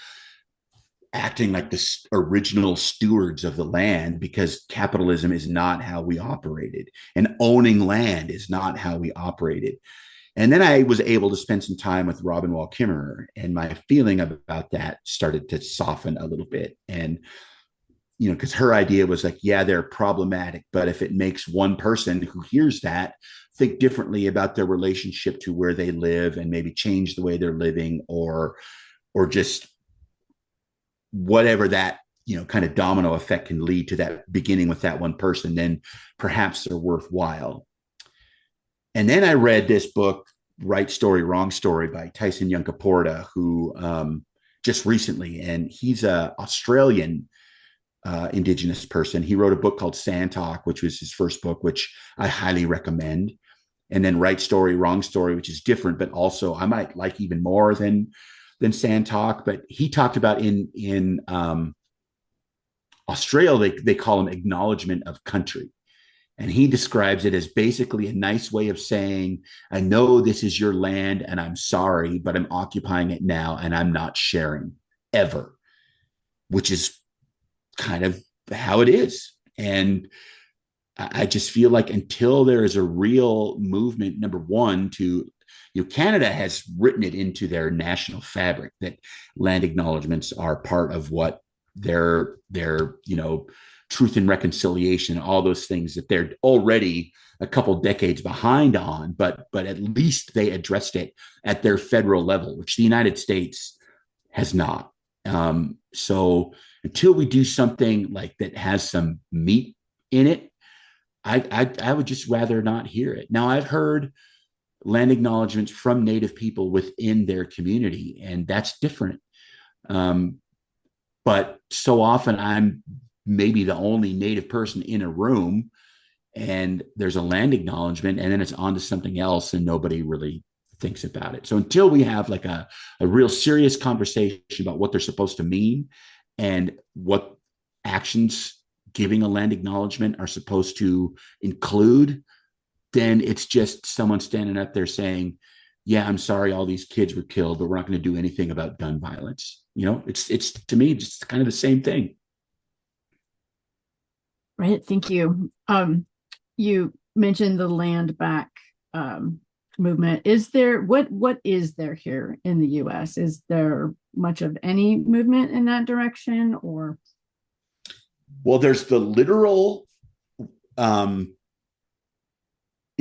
acting like the original stewards of the land, because capitalism is not how we operated, and owning land is not how we operated. And then I was able to spend some time with Robin Wall Kimmerer, and my feeling about that started to soften a little bit. And, because her idea was like, yeah, they're problematic, but if it makes one person who hears that think differently about their relationship to where they live and maybe change the way they're living, or just whatever that kind of domino effect can lead to, that beginning with that one person, then perhaps they're worthwhile. And then I read this book, Right Story, Wrong Story by Tyson Yunkaporta, who just recently, and he's a Australian indigenous person. He wrote a book called Sand Talk, which was his first book, which I highly recommend. And then Right Story, Wrong Story, which is different, but also I might like even more than Sand Talk. But he talked about in Australia, they call them acknowledgement of country. And he describes it as basically a nice way of saying, I know this is your land and I'm sorry, but I'm occupying it now and I'm not sharing ever, which is kind of how it is. And I just feel like until there is a real movement, number one, to, Canada has written it into their national fabric that land acknowledgements are part of what their truth and reconciliation, all those things that they're already a couple decades behind on, but at least they addressed it at their federal level, which the United States has not. So until we do something like that has some meat in it, I would just rather not hear it. Now, I've heard land acknowledgements from Native people within their community, and that's different. But so often I'm maybe the only Native person in a room, and there's a land acknowledgement, and then it's on to something else, and nobody really thinks about it. So until we have like a real serious conversation about what they're supposed to mean and what actions giving a land acknowledgement are supposed to include, then it's just someone standing up there saying, yeah, I'm sorry all these kids were killed, but we're not going to do anything about gun violence. It's to me just kind of the same thing. Right. Thank you. You mentioned the land back movement. Is there what is there here in the US? Is there much of any movement in that direction, or? Well, there's the literal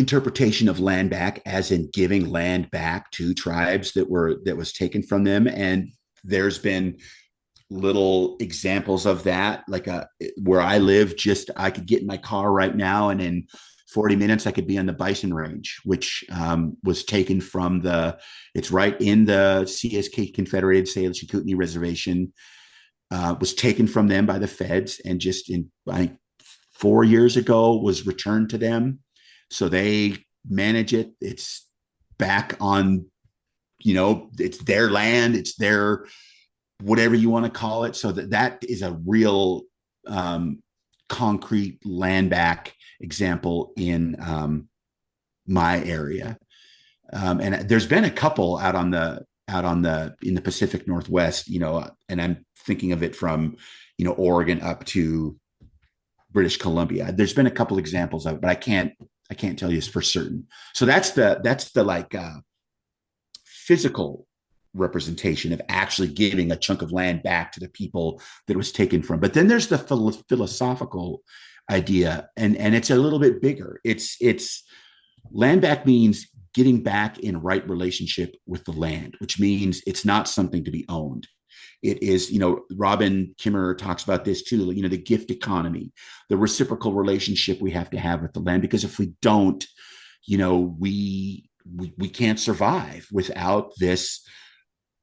interpretation of land back as in giving land back to tribes that was taken from them. And there's been little examples of that, like where I live, just I could get in my car right now and in 40 minutes I could be on the bison range, which was taken from it's right in the CSK Confederated Salish and Kootenai Reservation, was taken from them by the feds, and just in, I think, 4 years ago was returned to them. So they manage it. It's back on, it's their land, it's their whatever you want to call it. So that is a real concrete land back example in my area. And there's been a couple out in the Pacific Northwest, and I'm thinking of it from, Oregon up to British Columbia. There's been a couple examples of it, but I can't tell you for certain. So that's the like physical representation of actually giving a chunk of land back to the people that it was taken from. But then there's the philosophical idea, and it's a little bit bigger. It's land back means getting back in right relationship with the land, which means it's not something to be owned. It is, Robin Kimmerer talks about this too, the gift economy, the reciprocal relationship we have to have with the land, because if we don't, we can't survive without this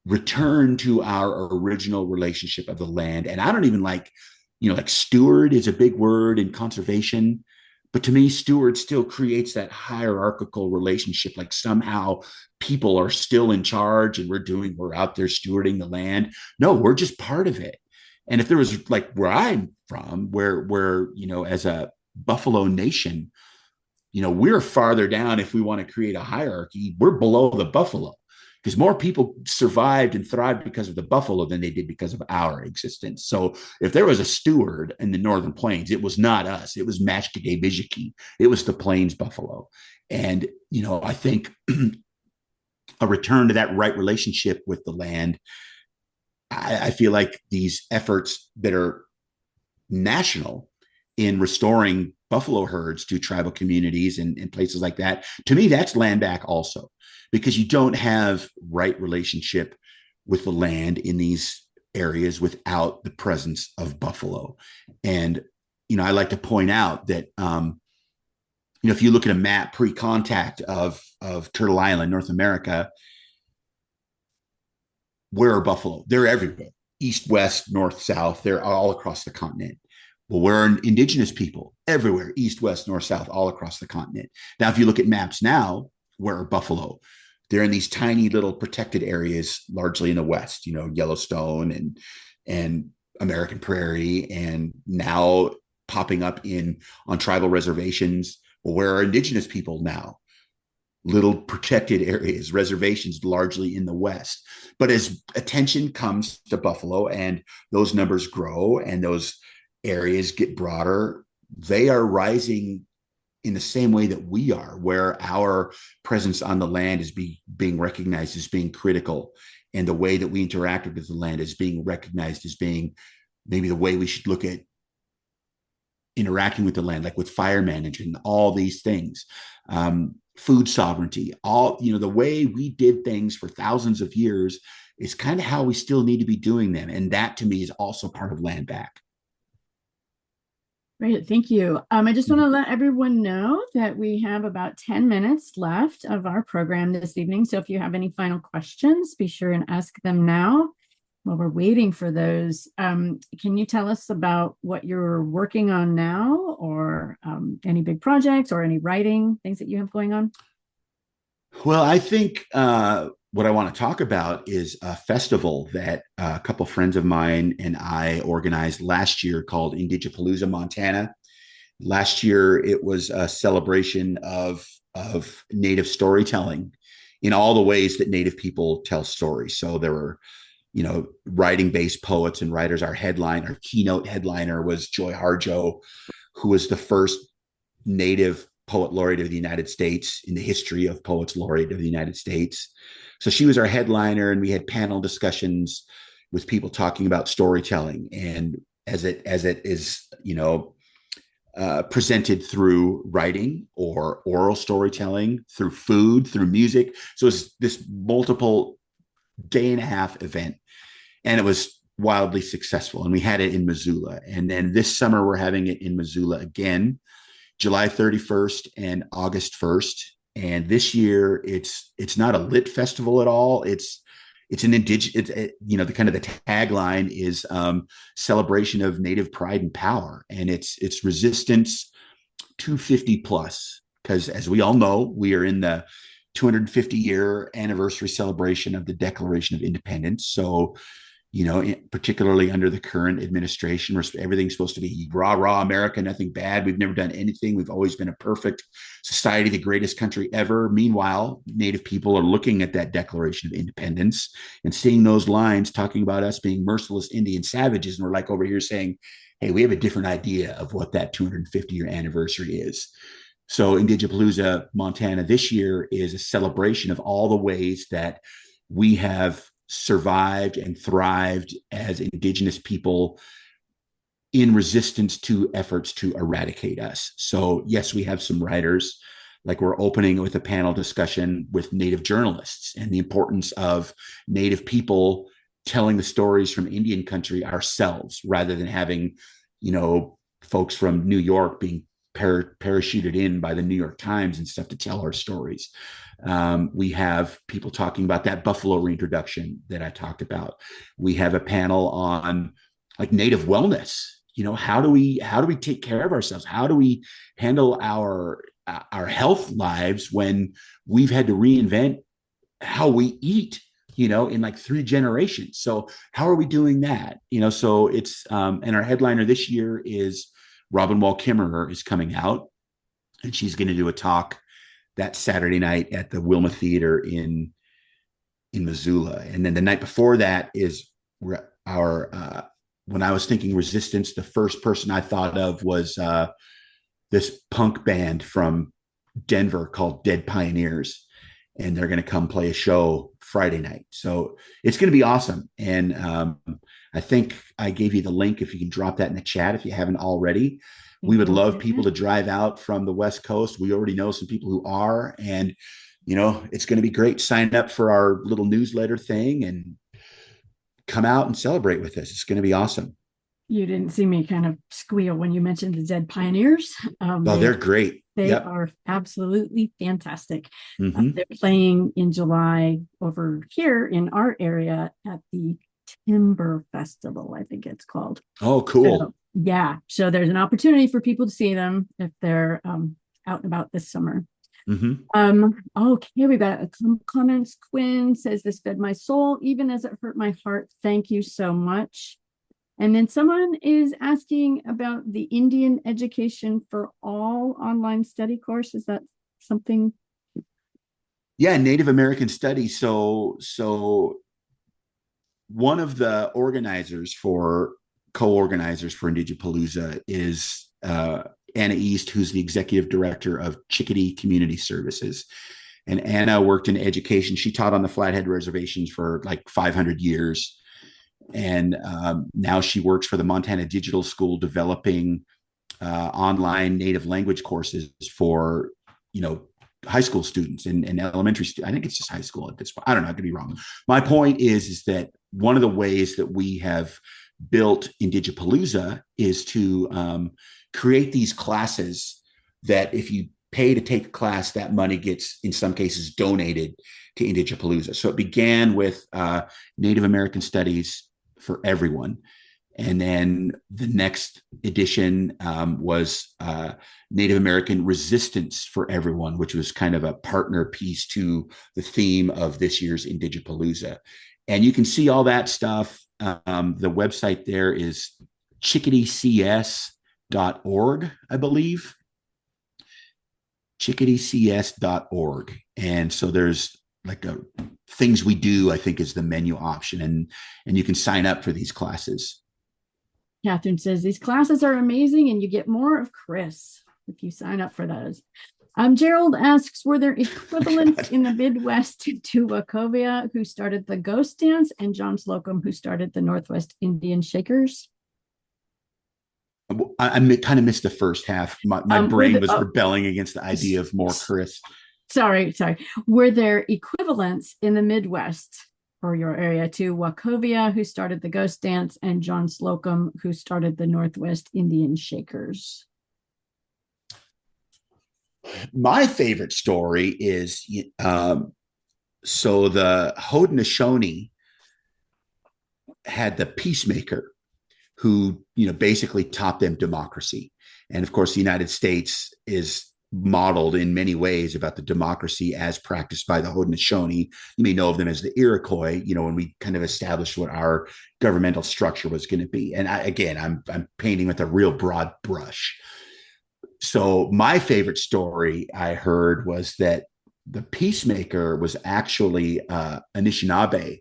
return to our original relationship of the land. And I don't even like steward is a big word in conservation, but to me, steward still creates that hierarchical relationship. Like somehow people are still in charge and we're out there stewarding the land. No, we're just part of it. And if there was, like where I'm from, where as a Buffalo Nation, we're farther down. If we want to create a hierarchy, we're below the buffalo, because more people survived and thrived because of the buffalo than they did because of our existence. So if there was a steward in the Northern Plains, it was not us. It was Mashkade Bijiki. It was the Plains buffalo. And, I think a return to that right relationship with the land, I feel like these efforts that are national in restoring buffalo herds to tribal communities and places like that, to me, that's land back also, because you don't have right relationship with the land in these areas without the presence of buffalo. And, I like to point out that, if you look at a map pre-contact of Turtle Island, North America, where are buffalo? They're everywhere. East, west, north, south. They're all across the continent. Well, we're indigenous people everywhere, east, west, north, south, all across the continent. Now, if you look at maps now, where are buffalo? They're in these tiny little protected areas, largely in the west, Yellowstone and American Prairie, and now popping up on tribal reservations. Well, where are indigenous people now? Little protected areas, reservations, largely in the west. But as attention comes to buffalo and those numbers grow and those areas get broader, they are rising in the same way that we are, where our presence on the land is being recognized as being critical, and the way that we interacted with the land is being recognized as being maybe the way we should look at interacting with the land, like with fire management, all these things, food sovereignty, all, the way we did things for thousands of years is kind of how we still need to be doing them. And that to me is also part of land back. Great, thank you. I just want to let everyone know that we have about 10 minutes left of our program this evening. So if you have any final questions, be sure and ask them now while we're waiting for those. Can you tell us about what you're working on now, or any big projects or any writing things that you have going on? Well, I think what I want to talk about is a festival that a couple of friends of mine and I organized last year called Indigipalooza, Montana. Last year, it was a celebration of Native storytelling in all the ways that Native people tell stories. So there were, writing-based poets and writers. Our keynote headliner was Joy Harjo, who was the first Native poet laureate of the United States in the history of poets laureate of the United States. So she was our headliner, and we had panel discussions with people talking about storytelling. And as it is, presented through writing or oral storytelling, through food, through music. So it's this multiple day and a half event, and it was wildly successful. And we had it in Missoula. And then this summer, we're having it in Missoula again, July 31st and August 1st. And this year, it's not a lit festival at all. It's an indigenous, the kind of the tagline is celebration of Native pride and power, and it's resistance 250 plus, because as we all know, we are in the 250-year anniversary celebration of the Declaration of Independence. So, particularly under the current administration, where everything's supposed to be rah, rah, America, nothing bad. We've never done anything. We've always been a perfect society, the greatest country ever. Meanwhile, Native people are looking at that Declaration of Independence and seeing those lines talking about us being merciless Indian savages. And we're like over here saying, hey, we have a different idea of what that 250-year anniversary is. So Indigipalooza, Montana this year is a celebration of all the ways that we have survived and thrived as Indigenous people in resistance to efforts to eradicate us. So yes, we have some writers, like we're opening with a panel discussion with Native journalists and the importance of Native people telling the stories from Indian country ourselves, rather than having, folks from New York being parachuted in by the New York Times and stuff to tell our stories. We have people talking about that buffalo reintroduction that I talked about. We have a panel on like Native wellness. How do we take care of ourselves? How do we handle our health lives when we've had to reinvent how we eat, in like 3 generations? So how are we doing that? So it's and our headliner this year is Robin Wall Kimmerer is coming out, and she's going to do a talk that Saturday night at the Wilma Theater in Missoula. And then the night before that is our when I was thinking resistance, the first person I thought of was this punk band from Denver called Dead Pioneers, and they're going to come play a show Friday night. So it's going to be awesome. And I think I gave you the link. If you can drop that in the chat if you haven't already. We would love people to drive out from the West Coast. We already know some people who are, and it's going to be great. Sign up for our little newsletter thing and come out and celebrate with us. It's going to be awesome. You didn't see me kind of squeal when you mentioned the Dead Pioneers. They're great. They are absolutely fantastic. Mm-hmm. They're playing in July over here in our area at the Timber Festival, I think it's called. Oh, cool. So there's an opportunity for people to see them if they're out and about this summer. Mm-hmm. Okay, we got some comments. Quinn says, this fed my soul even as it hurt my heart. Thank you so much. And then someone is asking about the Indian Education for All online study course. Is that something? Yeah, Native American Studies. So one of the co-organizers for Indigipalooza is Anna East, who's the executive director of Chickadee Community Services. And Anna worked in education. She taught on the Flathead reservations for like 500 years. And now she works for the Montana Digital School, developing online native language courses for, high school students and elementary students. I think it's just high school at this point. I don't know. I could be wrong. My point is that one of the ways that we have built Indigipalooza is to create these classes that if you pay to take a class, that money gets, in some cases, donated to Indigipalooza. So it began with Native American Studies for everyone. And then the next edition was Native American Resistance for Everyone, which was kind of a partner piece to the theme of this year's Indigipalooza. And you can see all that stuff. The website there is chickadeecs.org, I believe. chickadeecs.org. And so there's like things we do, I think, is the menu option. And you can sign up for these classes. Catherine says, these classes are amazing and you get more of Chris if you sign up for those. Gerald asks, were there equivalents in the Midwest to Wachovia, who started the Ghost Dance, and John Slocum, who started the Northwest Indian Shakers? kind of missed the first half. My Were brain the, was rebelling against the idea of more crisp. sorry. Were there equivalents in the Midwest or your area to Wachovia, who started the ghost dance, and John Slocum, who started the Northwest Indian Shakers? My favorite story is so the Haudenosaunee had the peacemaker who basically taught them democracy, and of course the United States is modeled in many ways about the democracy as practiced by the Haudenosaunee. You may know of them as the Iroquois, when we kind of established what our governmental structure was going to be. And I'm painting with a real broad brush. So my favorite story I heard was that the peacemaker was actually Anishinaabe,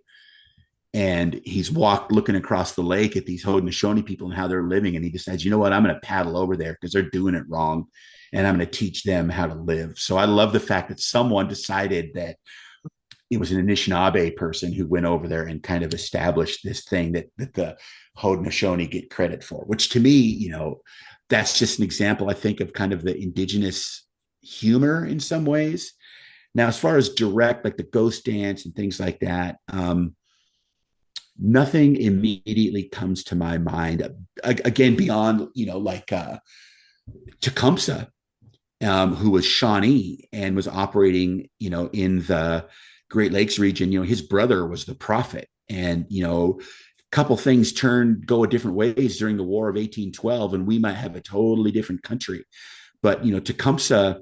and he's walked looking across the lake at these Haudenosaunee people and how they're living, and he decides, you know what, I'm going to paddle over there because they're doing it wrong, and I'm going to teach them how to live. So I love the fact that someone decided that it was an Anishinaabe person who went over there and kind of established this thing that the Haudenosaunee get credit for, which to me, that's just an example, I think, of kind of the indigenous humor in some ways. Now, as far as direct, like the ghost dance and things like that, nothing immediately comes to my mind. Again, beyond, like Tecumseh, who was Shawnee and was operating, in the Great Lakes region. His brother was the prophet, and couple things go a different ways during the War of 1812, and we might have a totally different country. But Tecumseh,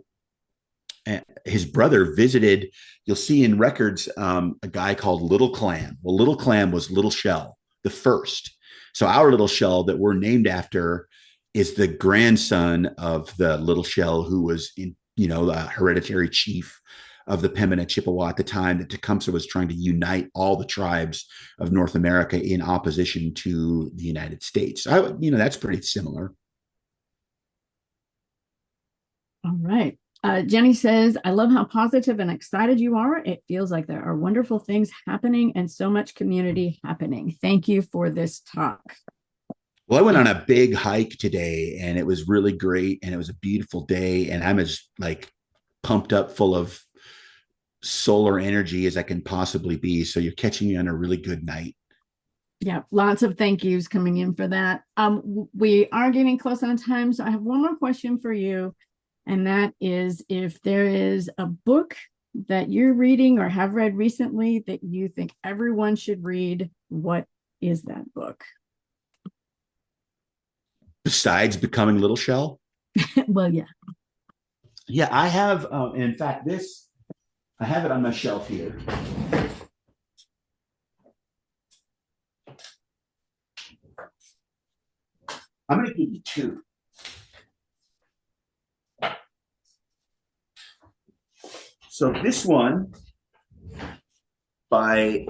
his brother visited. You'll see in records a guy called Little Clam. Well, Little Clam was Little Shell, the first. So our Little Shell that we're named after is the grandson of the Little Shell who was the hereditary chief of the Pembina Chippewa at the time that Tecumseh was trying to unite all the tribes of North America in opposition to the United States. That's pretty similar. All right. Jenny says, I love how positive and excited you are. It feels like there are wonderful things happening and so much community happening. Thank you for this talk. Well, I went on a big hike today and it was really great. And it was a beautiful day. And I'm as like pumped up full of solar energy as I can possibly be. So you're catching me on a really good night. Yeah, lots of thank yous coming in for that. We are getting close on time. So I have one more question for you. And that is, if there is a book that you're reading or have read recently that you think everyone should read, what is that book? Besides Becoming Little Shell? Well, yeah. Yeah, I have, in fact, I have it on my shelf here. I'm going to give you two. So this one by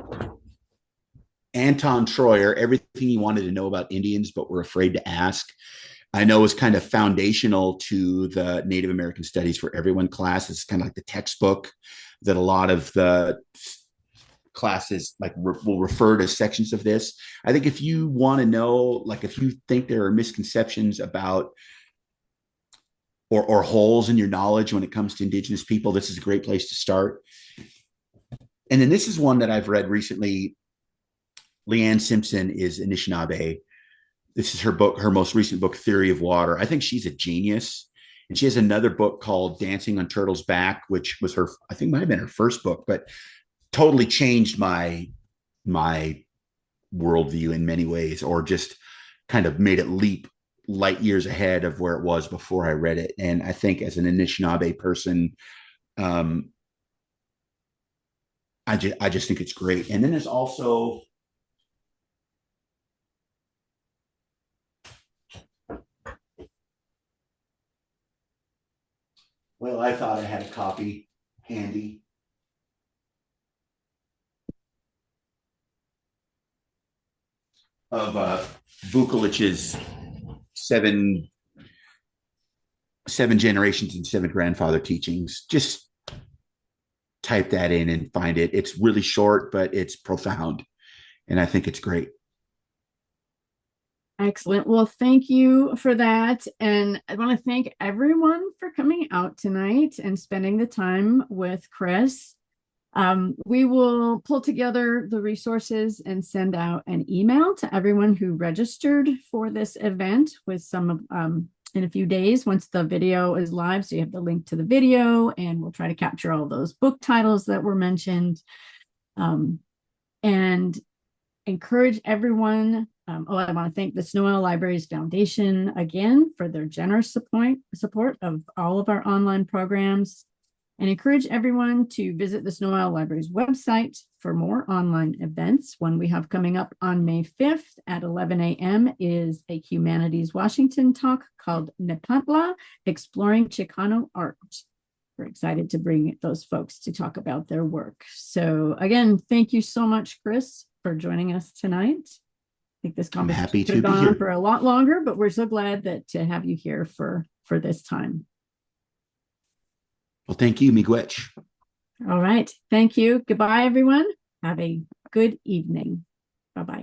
Anton Troyer, Everything You Wanted to Know About Indians But Were Afraid to Ask, I know is kind of foundational to the Native American Studies for Everyone class. It's kind of like the textbook that a lot of the classes will refer to sections of this. I think if you want to know, like if you think there are misconceptions about or holes in your knowledge when it comes to Indigenous people, this is a great place to start. And then this is one that I've read recently. Leanne Simpson is Anishinaabe. This is her book, her most recent book, Theory of Water. I think she's a genius. And she has another book called Dancing on Turtle's Back, which was her, I think might have been her first book, but totally changed my worldview in many ways, or just kind of made it leap light years ahead of where it was before I read it. And I think as an Anishinaabe person, I just think it's great. And then there's also I thought I had a copy handy. Of Vukalich's seven generations and seven grandfather teachings. Just type that in and find it. It's really short, but it's profound. And I think it's great. Excellent. Well, thank you for that. And I want to thank everyone for coming out tonight and spending the time with Chris. We will pull together the resources and send out an email to everyone who registered for this event with some of in a few days once the video is live. So you have the link to the video, and we'll try to capture all those book titles that were mentioned. And encourage everyone. I want to thank the Sno-Isle Libraries Foundation again for their generous support of all of our online programs, and encourage everyone to visit the Sno-Isle Libraries website for more online events. One we have coming up on May 5th at 11 a.m. is a Humanities Washington talk called Nepantla, Exploring Chicano Art. We're excited to bring those folks to talk about their work. So again, thank you so much, Chris, for joining us tonight. I think this I'm conversation happy could to have be gone on here. for a lot longer, but we're so glad that to have you here for this time. Well, thank you, Miigwech. All right. Thank you. Goodbye, everyone. Have a good evening. Bye-bye.